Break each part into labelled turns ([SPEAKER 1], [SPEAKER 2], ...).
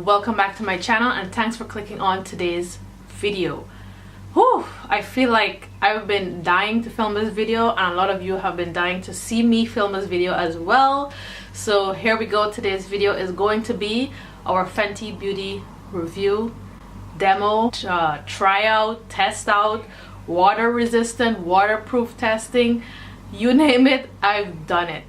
[SPEAKER 1] welcome back to my channel and thanks for clicking on today's video. Whew, I feel like I've been dying to film this video and a lot of you have been dying to see me film this video as well. So here we go. Today's video is going to be our Fenty Beauty review, demo, try out, test out, water resistant, waterproof testing, you name it, I've done it.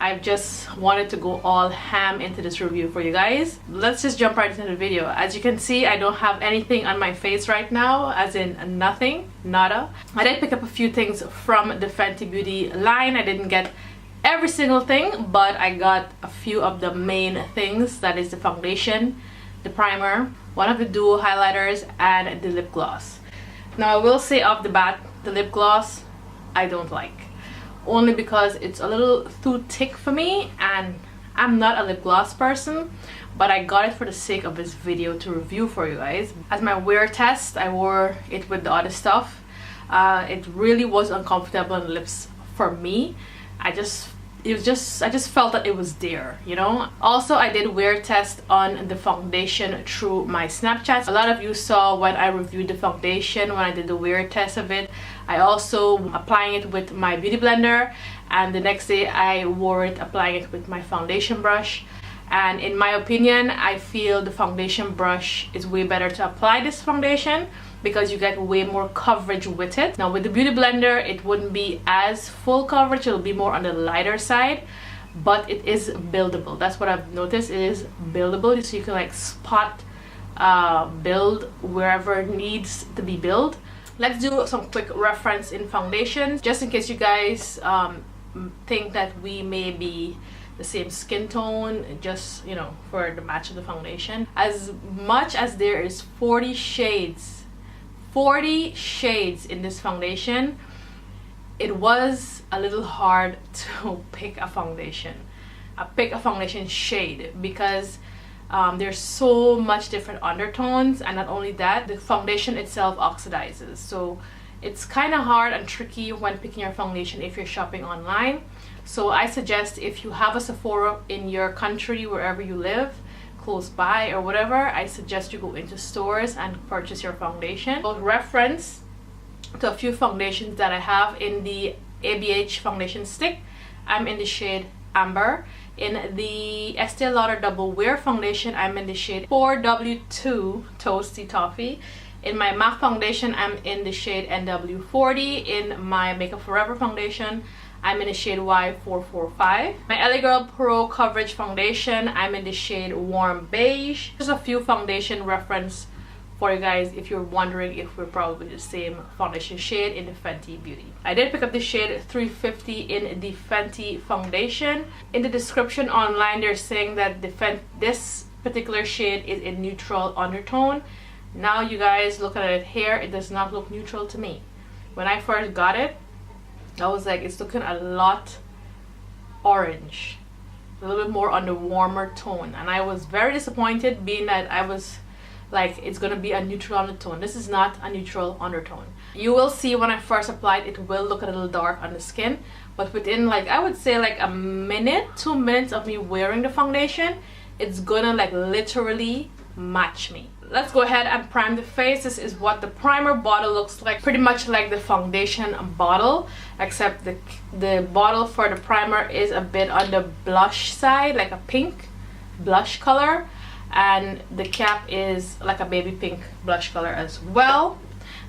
[SPEAKER 1] I've just wanted to go all ham into this review for you guys. Let's just jump right into the video. As you can see, I don't have anything on my face right now, as in nothing, nada. I did pick up a few things from the Fenty Beauty line. I didn't get every single thing, but I got a few of the main things. That is the foundation, the primer, one of the duo highlighters, and the lip gloss. Now I will say off the bat, the lip gloss I don't like. Only because it's a little too thick for me and I'm not a lip gloss person, but I got it for the sake of this video to review for you guys. As my wear test, I wore it with the other stuff. It really was uncomfortable on the lips for me. I just felt that it was there, you know. Also, I did wear test on the foundation through my Snapchat. A lot of you saw when I reviewed the foundation, when I did the wear test of it. I also applying it with my beauty blender, and the next day I wore it applying it with my foundation brush. And in my opinion, I feel the foundation brush is way better to apply this foundation because you get way more coverage with it. Now with the beauty blender, it wouldn't be as full coverage, it'll be more on the lighter side, but it is buildable. That's what I've noticed, it is buildable, so you can like spot build wherever it needs to be built. Let's do some quick reference in foundations, just in case you guys think that we may be the same skin tone, just, you know, for the match of the foundation. As much as there is 40 shades in this foundation, it was a little hard to pick a foundation shade because there's so much different undertones, and not only that, the foundation itself oxidizes, so it's kind of hard and tricky when picking your foundation if you're shopping online. So I suggest, if you have a Sephora in your country, wherever you live, close by or whatever, I suggest you go into stores and purchase your foundation. So reference to a few foundations that I have in the ABH foundation stick. I'm in the shade Amber. In the Estee Lauder Double Wear foundation, I'm in the shade 4W2 Toasty Toffee. In my MAC foundation, I'm in the shade NW40. In my Makeup Forever foundation, I'm in the shade Y445. My LA Girl Pro Coverage foundation, I'm in the shade Warm Beige. Just a few foundation reference for you guys if you're wondering if we're probably the same foundation shade in the Fenty Beauty. I did pick up the shade 350 in the Fenty foundation. In the description online, they're saying that this particular shade is a neutral undertone. Now you guys looking at it here, it does not look neutral to me. When I first got it, I was like, it's looking a lot orange, a little bit more on the warmer tone, and I was very disappointed, being that I was like, it's gonna be a neutral undertone. This is not a neutral undertone. You will see when I first applied, it will look a little dark on the skin, but within, like, I would say like a minute, 2 minutes of me wearing the foundation, it's gonna like literally match me. Let's go ahead and prime the face. This is what the primer bottle looks like, pretty much like the foundation bottle, except the bottle for the primer is a bit on the blush side, like a pink blush color, and the cap is like a baby pink blush color as well.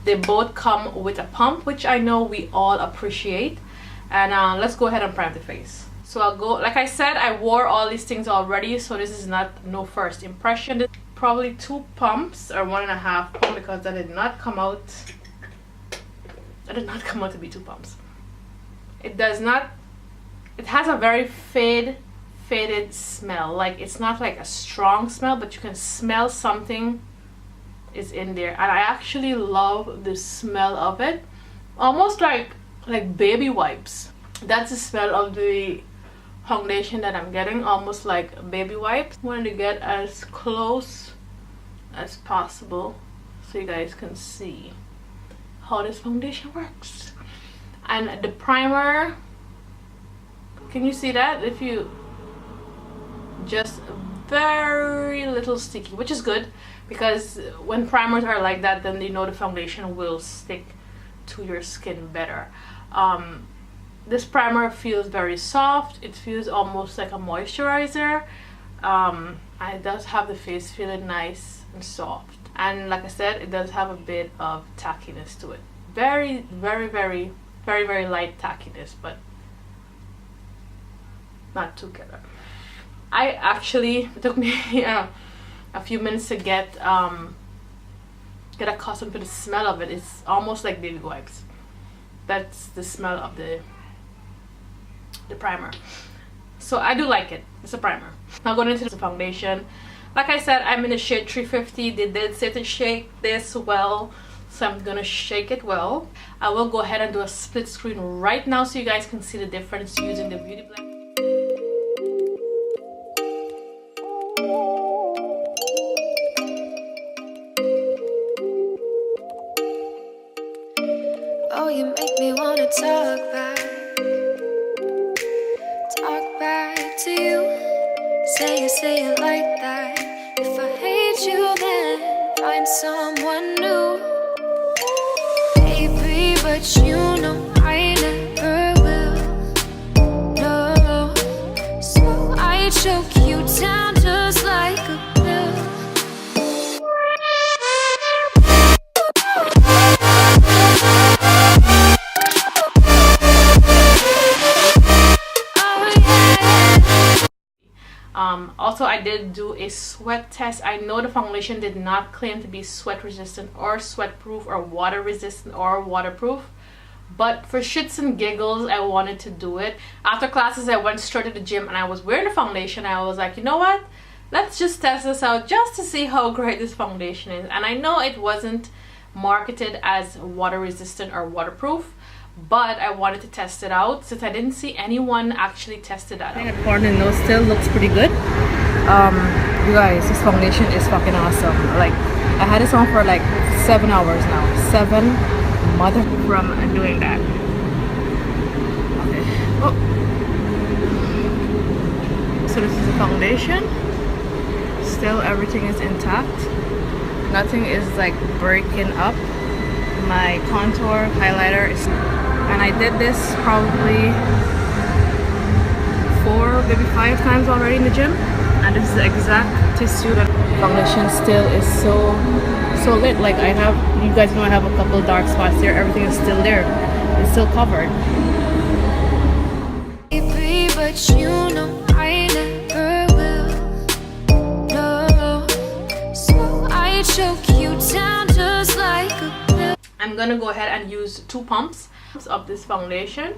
[SPEAKER 1] They both come with a pump, which I know we all appreciate. And let's go ahead and prime the face. So I'll go, like I said, I wore all these things already, so this is no first impression. Probably 2 pumps or 1.5 pump, because that did not come out to be 2 pumps. It has a very faded smell. Like, it's not like a strong smell, but you can smell something is in there, and I actually love the smell of it. Almost like baby wipes. That's the smell of the foundation that I'm getting, almost like baby wipes. I wanted to get as close as possible so you guys can see how this foundation works. And the primer, can you see that? If you just very little sticky, which is good because when primers are like that, then you know the foundation will stick to your skin better. This primer feels very soft. It feels almost like a moisturizer. And it does have the face feeling nice and soft, and like I said, it does have a bit of tackiness to it. Very light tackiness, but not too killer. It took me a few minutes to get accustomed to the smell of it. It's almost like baby wipes. That's the smell of the primer. So I do like it. It's a primer. Now going into the foundation. Like I said, I'm in the shade 350. They did say to shake this well, so I'm gonna shake it well. I will go ahead and do a split screen right now so you guys can see the difference using the Beauty Blend.
[SPEAKER 2] Oh, you make me wanna talk back to you. Say it like that. If I hate you, then find someone new. Baby, but you know I never will. No, so I choke you down just like a pill.
[SPEAKER 1] Also, I did do a sweat test. I know the foundation did not claim to be sweat resistant or sweat proof or water resistant or waterproof, but for shits and giggles I wanted to do it. After classes I went straight to the gym and I was wearing the foundation. I was like, you know what, let's just test this out just to see how great this foundation is. And I know it wasn't marketed as water resistant or waterproof, but I wanted to test it out since I didn't see anyone actually test it out. I think the corner nose still looks pretty good. You guys, this foundation is fucking awesome. Like, I had this on for like 7 hours now. 7 mother from doing that. Okay. Oh. So this is the foundation. Still everything is intact. Nothing is like breaking up. My contour highlighter is, and I did this probably 4, maybe 5 times already in the gym, and this is the exact tissue that foundation still is so lit. Like, I have, you guys know I have a couple dark spots there. Everything is still there. It's still covered.
[SPEAKER 2] Baby, but you know I never will. No, so I choke you down just like a pill.
[SPEAKER 1] I'm gonna go ahead and use 2 pumps of this foundation.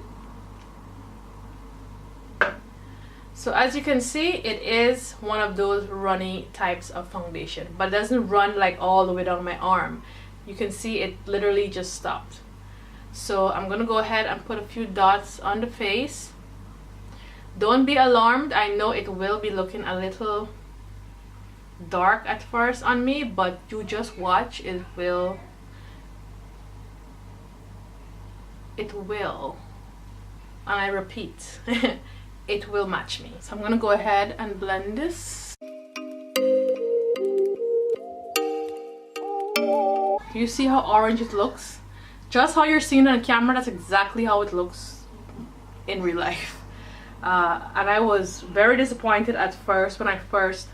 [SPEAKER 1] So as you can see, it is one of those runny types of foundation, but it doesn't run like all the way down my arm. You can see it literally just stopped. So I'm gonna go ahead and put a few dots on the face. Don't be alarmed. I know it will be looking a little dark at first on me, but you just watch. It will, and I repeat, it will match me. So I'm gonna go ahead and blend this. Do you see how orange it looks? Just how you're seeing it on camera, that's exactly how it looks in real life. And I was very disappointed at first when I first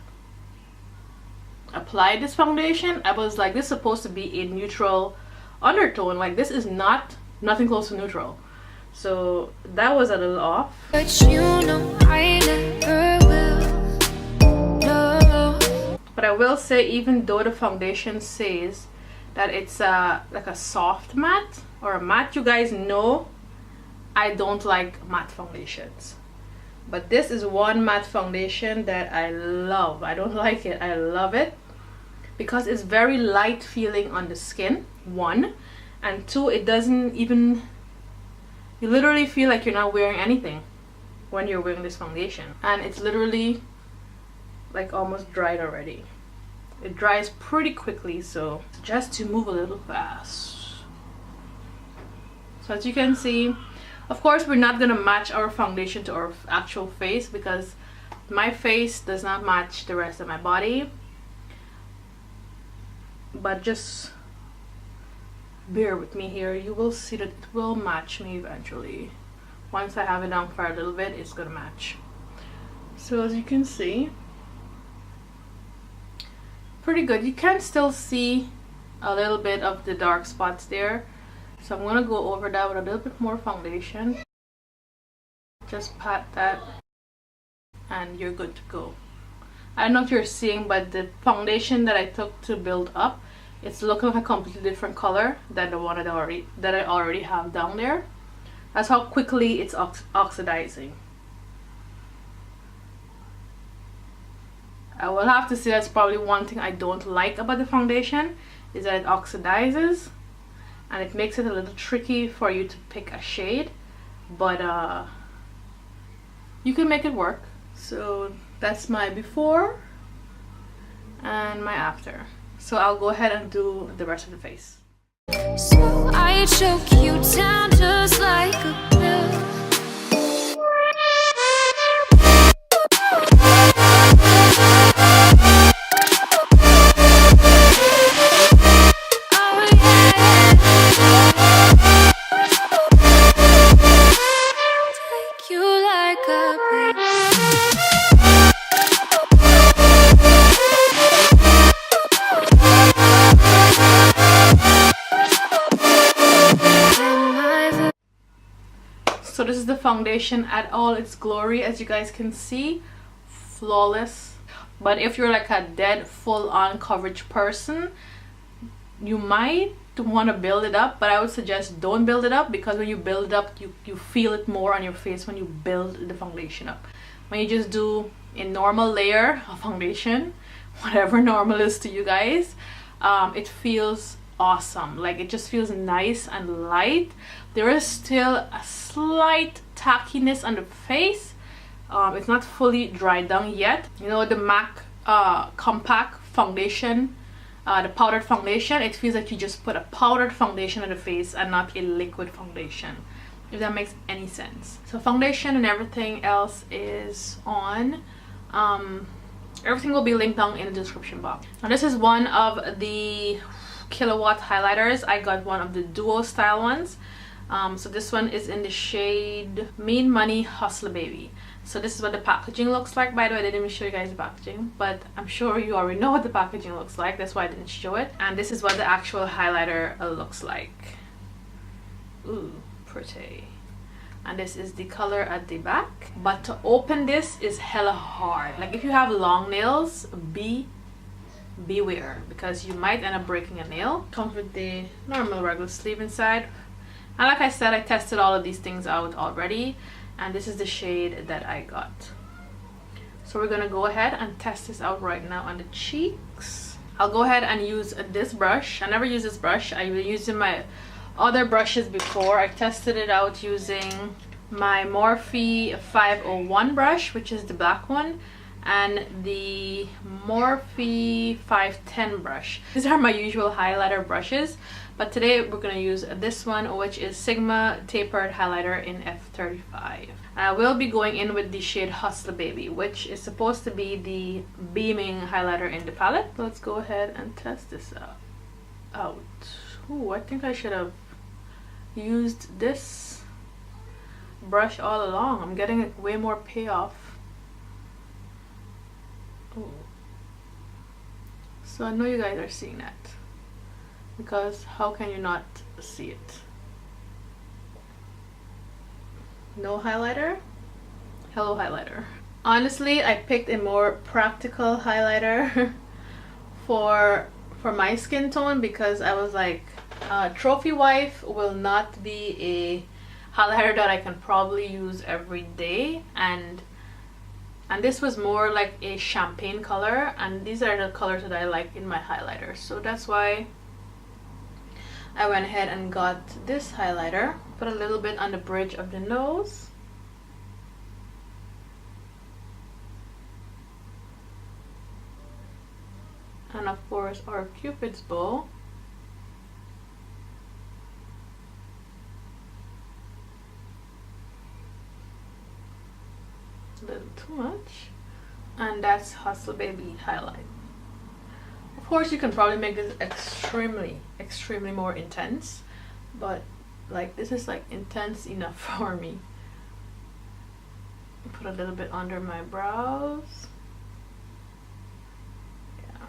[SPEAKER 1] applied this foundation. I was like, this is supposed to be a neutral undertone. Like, this is nothing close to neutral. So that was a little off.
[SPEAKER 2] But you know I never will. No.
[SPEAKER 1] But I will say, even though the foundation says that it's like a soft matte or a matte, you guys know I don't like matte foundations. But this is one matte foundation that I love. I don't like it, I love it, because it's very light feeling on the skin, 1, and 2, it doesn't even, you literally feel like you're not wearing anything when you're wearing this foundation. And it's literally like almost dried already. It dries pretty quickly, so just to move a little fast. So as you can see, of course we're not gonna match our foundation to our actual face, because My face does not match the rest of my body, but just bear with me here. You will see that it will match me eventually. Once I have it on for a little bit, it's gonna match. So as you can see, pretty good. You can still see a little bit of the dark spots there, so I'm gonna go over that with a little bit more foundation. Just pat that and you're good to go. I don't know if you're seeing, but the foundation that I took to build up, it's looking like a completely different color than the one that I already have down there. That's how quickly it's oxidizing. I will have to say that's probably one thing I don't like about the foundation, is that it oxidizes and it makes it a little tricky for you to pick a shade, but you can make it work. So that's my before and my after. So I'll go ahead and do the rest of the face.
[SPEAKER 2] So I choke you down just like a pill. Take you like a pill.
[SPEAKER 1] So this is the foundation at all its glory. As you guys can see, flawless. But if you're like a dead full-on coverage person, you might want to build it up, but I would suggest don't build it up, because when you build it up, you feel it more on your face when you build the foundation up. When you just do a normal layer of foundation, whatever normal is to you guys, it feels awesome. Like, it just feels nice and light. There is still a slight tackiness on the face. It's not fully dried down yet. You know, the MAC compact foundation, the powdered foundation, it feels like you just put a powdered foundation on the face and not a liquid foundation, if that makes any sense. So foundation and everything else is on. Everything will be linked down in the description box. Now this is one of the Kilowatt highlighters. I got one of the duo style ones. So this one is in the shade Mean Money Husla Baby. So this is what the packaging looks like. By the way, I didn't even show you guys the packaging, but I'm sure you already know what the packaging looks like. That's why I didn't show it. And this is what the actual highlighter looks like. Ooh, pretty. And this is the color at the back. But to open this is hella hard. Like, if you have long nails, beware, because you might end up breaking a nail. Comes with the normal regular sleeve inside. And like I said, I tested all of these things out already, and this is the shade that I got. So we're gonna go ahead and test this out right now on the cheeks. I'll go ahead and use this brush. I never use this brush. I've been using my other brushes before. I tested it out using my Morphe 501 brush, which is the black one, and the Morphe 510 brush. These are my usual highlighter brushes, but today we're going to use this one, which is Sigma Tapered Highlighter in F35. I will be going in with the shade Husla Baby, which is supposed to be the beaming highlighter in the palette. Let's go ahead and test this out. Ooh, I think I should have used this brush all along. I'm getting way more payoff. Ooh. So I know you guys are seeing that, because how can you not see it? No highlighter? Hello highlighter. Honestly, I picked a more practical highlighter for my skin tone, because I was like, Trophy Wife will not be a highlighter that I can probably use every day, and this was more like a champagne color, and these are the colors that I like in my highlighter. So that's why I went ahead and got this highlighter. Put a little bit on the bridge of the nose. And of course our Cupid's bow. A little too much. And that's Hustle Baby highlight. Of course, you can probably make this extremely more intense, but like this is like intense enough for me. Put a little bit under my brows. Yeah.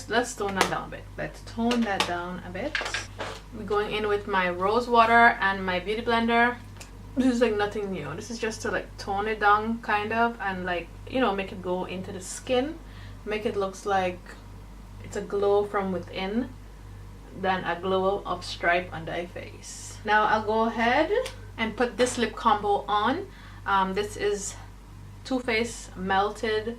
[SPEAKER 1] Let's tone that down a bit. Let's tone that down a bit. I'm going in with my rose water and my beauty blender. This is like nothing new. This is just to like tone it down kind of, and like, you know, make it go into the skin, make it looks like it's a glow from within than a glow up stripe on the face. Now I'll go ahead and put this lip combo on. This is Too Faced Melted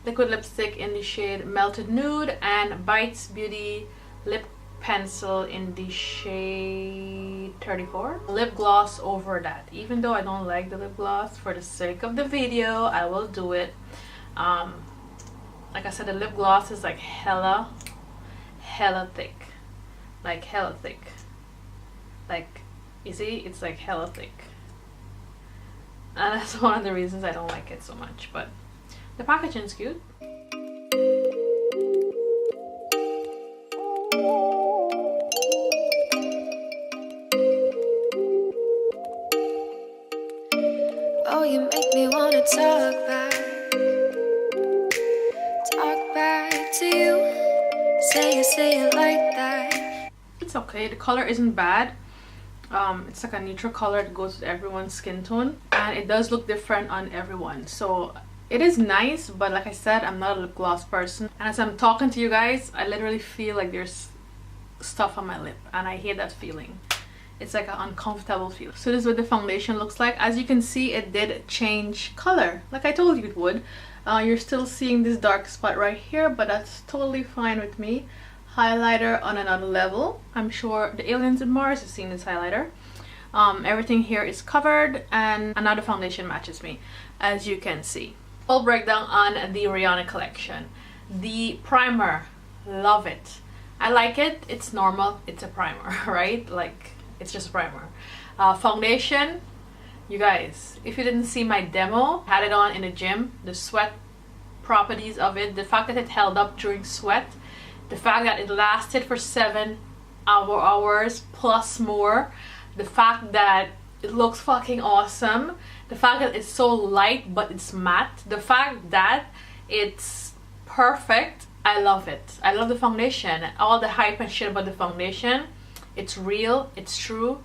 [SPEAKER 1] Liquid Lipstick in the shade Melted Nude and Bites Beauty Lip Pencil in the shade 34. Lip gloss over that. Even though I don't like the lip gloss, for the sake of the video, I will do it. Like I said, the lip gloss is like hella thick. Like hella thick. Like, you see, it's like hella thick. And that's one of the reasons I don't like it so much. But the packaging's cute.
[SPEAKER 2] Oh, you make me wanna talk back to you. Say it like that.
[SPEAKER 1] It's okay. The color isn't bad. It's like a neutral color that goes with everyone's skin tone, and it does look different on everyone. So it is nice, but like I said, I'm not a lip gloss person. And as I'm talking to you guys, I literally feel like there's stuff on my lip, and I hate that feeling. It's like an uncomfortable feeling. So this is what the foundation looks like. As you can see, it did change color, like I told you it would. You're still seeing this dark spot right here, but that's totally fine with me. Highlighter on another level. I'm sure the aliens in Mars have seen this highlighter. Everything here is covered, and another foundation matches me, as you can see. Full breakdown on the Rihanna collection. The primer, love it. I like it. It's normal. It's a primer, right? Like, it's just a primer. Foundation, you guys, if you didn't see my demo, I had it on in the gym. The sweat properties of it, the fact that it held up during sweat, the fact that it lasted for 7 hours plus more, the fact that it looks fucking awesome, the fact that it's so light but it's matte, the fact that it's perfect. I love it. I love the foundation. All the hype and shit about the foundation, it's real, it's true.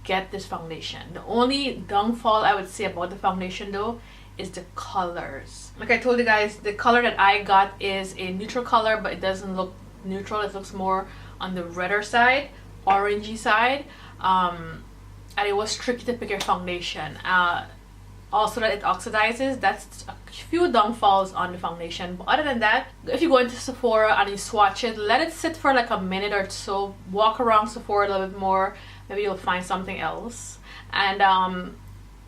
[SPEAKER 1] Get this foundation. The only downfall I would say about the foundation though is the colors. Like I told you guys, the color that I got is a neutral color, but it doesn't look neutral. It looks more on the redder side, orangey side, and it was tricky to pick your foundation. Also that it oxidizes. That's a few downfalls on the foundation, but other than that, if you go into Sephora and you swatch it, let it sit for like a minute or so, walk around Sephora a little bit more, maybe you'll find something else, and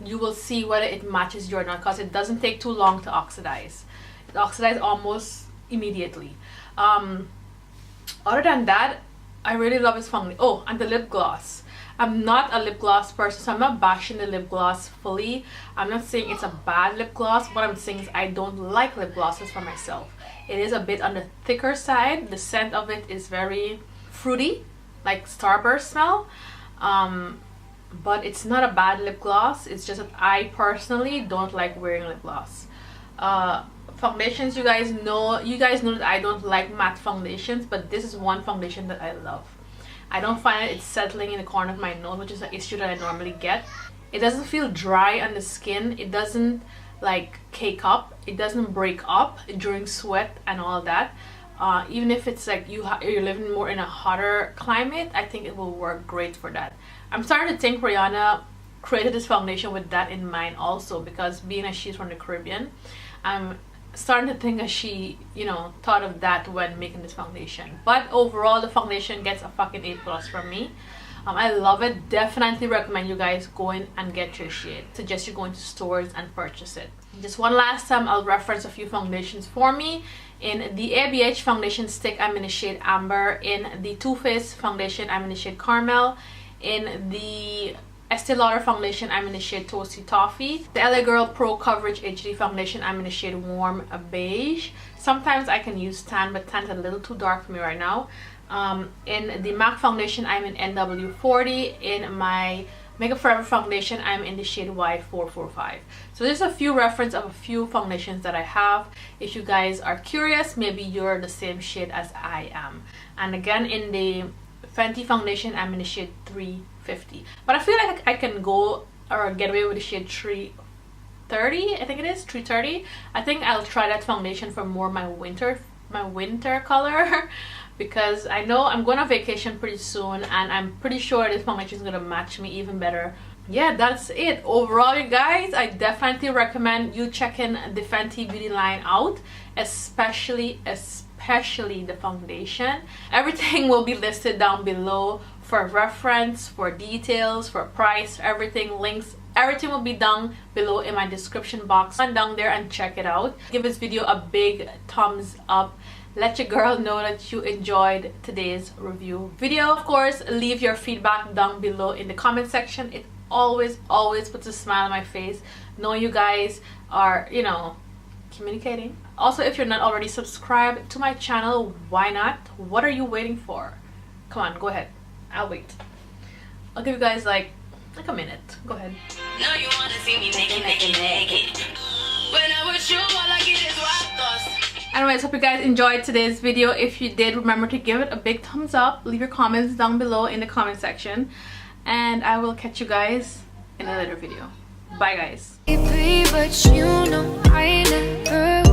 [SPEAKER 1] you will see whether it matches you or not, because it doesn't take too long to oxidize. It oxidizes almost immediately. Other than that, I really love this foundation. Oh, and the lip gloss. I'm not a lip gloss person, so I'm not bashing the lip gloss fully. I'm not saying it's a bad lip gloss. What I'm saying is I don't like lip glosses for myself. It is a bit on the thicker side. The scent of it is very fruity, like Starburst smell. But it's not a bad lip gloss. It's just that I personally don't like wearing lip gloss. Foundations, you guys know that I don't like matte foundations, but this is one foundation that I love. I don't find it settling in the corner of my nose, which is an issue that I normally get. It doesn't feel dry on the skin. It doesn't like cake up. It doesn't break up during sweat and all that. Even if it's like you're living more in a hotter climate, I think it will work great for that. I'm starting to think Rihanna created this foundation with that in mind also, because being as she's from the Caribbean, I'm starting to think that she, you know, thought of that when making this foundation. But overall, the foundation gets a fucking A+ from me. I love it. Definitely recommend you guys go in and get your shade. Suggest you go into stores and purchase it. Just one last time, I'll reference a few foundations for me. In the ABH foundation stick, I'm in the shade Amber. In the Too Faced foundation, I'm in the shade Caramel. In the Estee Lauder foundation, I'm in the shade Toasty Toffee. The LA Girl Pro Coverage HD foundation, I'm in the shade Warm Beige. Sometimes I can use tan, but tan is a little too dark for me right now. In the MAC foundation, I'm in NW40. In my Makeup Forever foundation, I'm in the shade Y445. So there's a few reference of a few foundations that I have. If you guys are curious, maybe you're the same shade as I am. And again, in the Fenty foundation, I'm in the shade 350. But I feel like I can go or get away with the shade 330. I think it is 330. I think I'll try that foundation for more my winter color. Because I know I'm going on vacation pretty soon, and I'm pretty sure this foundation is going to match me even better. Yeah, that's it. Overall, you guys, I definitely recommend you checking the Fenty beauty line out, especially the foundation. Everything will be listed down below for reference, for details, for price, everything, links, everything will be down below in my description box. Run down there and check it out. Give this video a big thumbs up. Let your girl know that you enjoyed today's review video. Of course, leave your feedback down below in the comment section. It always puts a smile on my face knowing you guys are, you know, communicating. Also, if you're not already subscribed to my channel, why not? What are you waiting for? Come on, go ahead. I'll wait. I'll give you guys like a minute. Go ahead. No, you wanna see me naked. When I'm with you, all I get is wild thoughts. Anyways, hope you guys enjoyed today's video. If you did, remember to give it a big thumbs up. Leave your comments down below in the comment section. And I will catch you guys in a later video. Bye, guys.
[SPEAKER 2] But you know I never